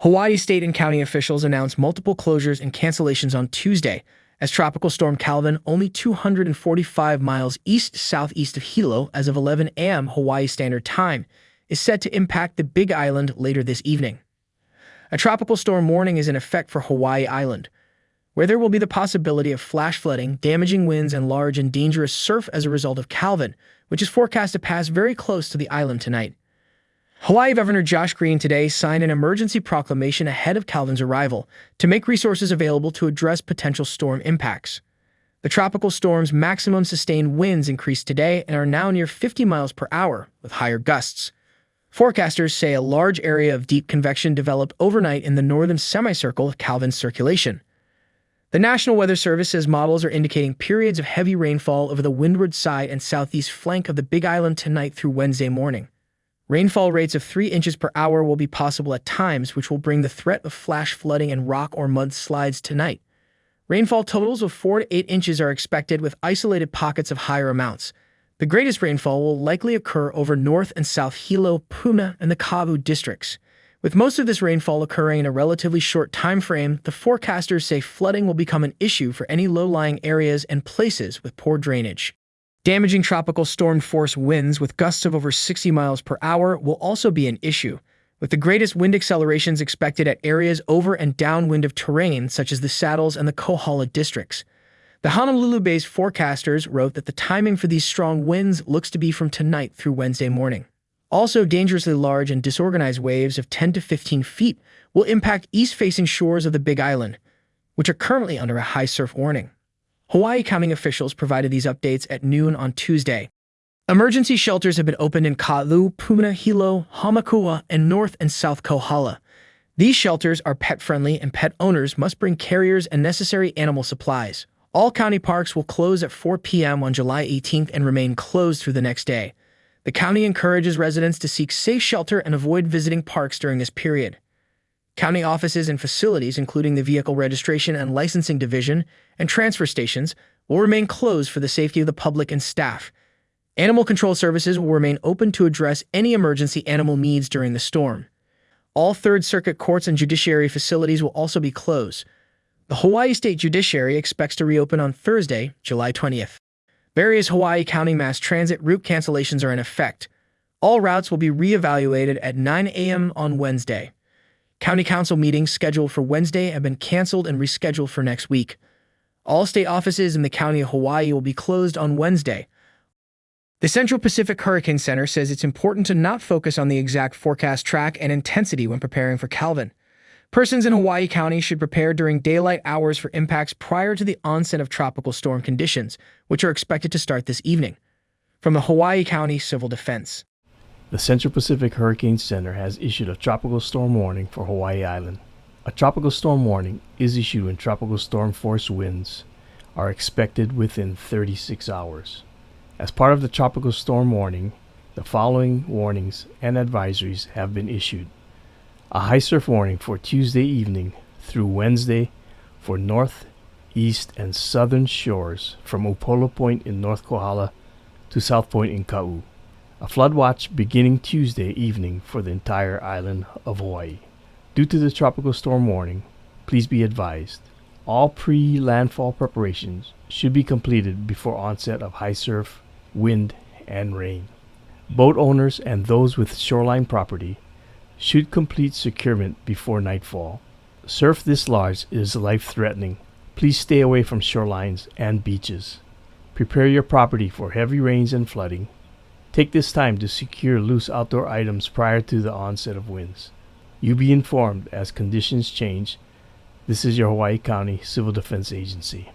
Hawaii state and county officials announced multiple closures and cancellations on Tuesday, as Tropical Storm Calvin, only 245 miles east-southeast of Hilo as of 11 a.m. Hawaii Standard Time, is set to impact the Big Island later this evening. A tropical storm warning is in effect for Hawaii Island, where there will be the possibility of flash flooding, damaging winds, and large and dangerous surf as a result of Calvin, which is forecast to pass very close to the island tonight. Hawaii Governor Josh Green today signed an emergency proclamation ahead of Calvin's arrival to make resources available to address potential storm impacts. The tropical storm's maximum sustained winds increased today and are now near 50 miles per hour, with higher gusts. Forecasters say a large area of deep convection developed overnight in the northern semicircle of Calvin's circulation. The National Weather Service says models are indicating periods of heavy rainfall over the windward side and southeast flank of the Big Island tonight through Wednesday morning. Rainfall rates of 3 inches per hour will be possible at times, which will bring the threat of flash flooding and rock or mudslides tonight. Rainfall totals of 4 to 8 inches are expected, with isolated pockets of higher amounts. The greatest rainfall will likely occur over North and South Hilo, Puna, and the Kavu districts. With most of this rainfall occurring in a relatively short time frame, the forecasters say flooding will become an issue for any low-lying areas and places with poor drainage. Damaging tropical storm-force winds with gusts of over 60 miles per hour will also be an issue, with the greatest wind accelerations expected at areas over and downwind of terrain such as the Saddles and the Kohala districts. The Honolulu-based forecasters wrote that the timing for these strong winds looks to be from tonight through Wednesday morning. Also, dangerously large and disorganized waves of 10 to 15 feet will impact east-facing shores of the Big Island, which are currently under a high surf warning. Hawaii County officials provided these updates at noon on Tuesday. Emergency shelters have been opened in Ka'u, Puna, Hilo, Hamakua, and North and South Kohala. These shelters are pet-friendly, and pet owners must bring carriers and necessary animal supplies. All county parks will close at 4 p.m. on July 18th and remain closed through the next day. The county encourages residents to seek safe shelter and avoid visiting parks during this period. County offices and facilities, including the Vehicle Registration and Licensing Division and transfer stations, will remain closed for the safety of the public and staff. Animal control services will remain open to address any emergency animal needs during the storm. All Third Circuit courts and judiciary facilities will also be closed. The Hawaii State Judiciary expects to reopen on Thursday, July 20th. Various Hawaii County mass transit route cancellations are in effect. All routes will be reevaluated at 9 a.m. on Wednesday. County council meetings scheduled for Wednesday have been canceled and rescheduled for next week. All state offices in the county of Hawaii will be closed on Wednesday. The Central Pacific Hurricane Center says it's important to not focus on the exact forecast track and intensity when preparing for Calvin. Persons in Hawaii County should prepare during daylight hours for impacts prior to the onset of tropical storm conditions, which are expected to start this evening. From the Hawaii County Civil Defense. The Central Pacific Hurricane Center has issued a tropical storm warning for Hawaii Island. A tropical storm warning is issued when tropical storm force winds are expected within 36 hours. As part of the tropical storm warning, the following warnings and advisories have been issued. A high surf warning for Tuesday evening through Wednesday for north, east, and southern shores from Upolu Point in North Kohala to South Point in Ka'u. A flood watch beginning Tuesday evening for the entire island of Hawaii. Due to the tropical storm warning, please be advised, all pre-landfall preparations should be completed before onset of high surf, wind, and rain. Boat owners and those with shoreline property should complete securement before nightfall. Surf this large is life-threatening. Please stay away from shorelines and beaches. Prepare your property for heavy rains and flooding. Take this time to secure loose outdoor items prior to the onset of winds. You be informed as conditions change. This is your Hawaii County Civil Defense Agency.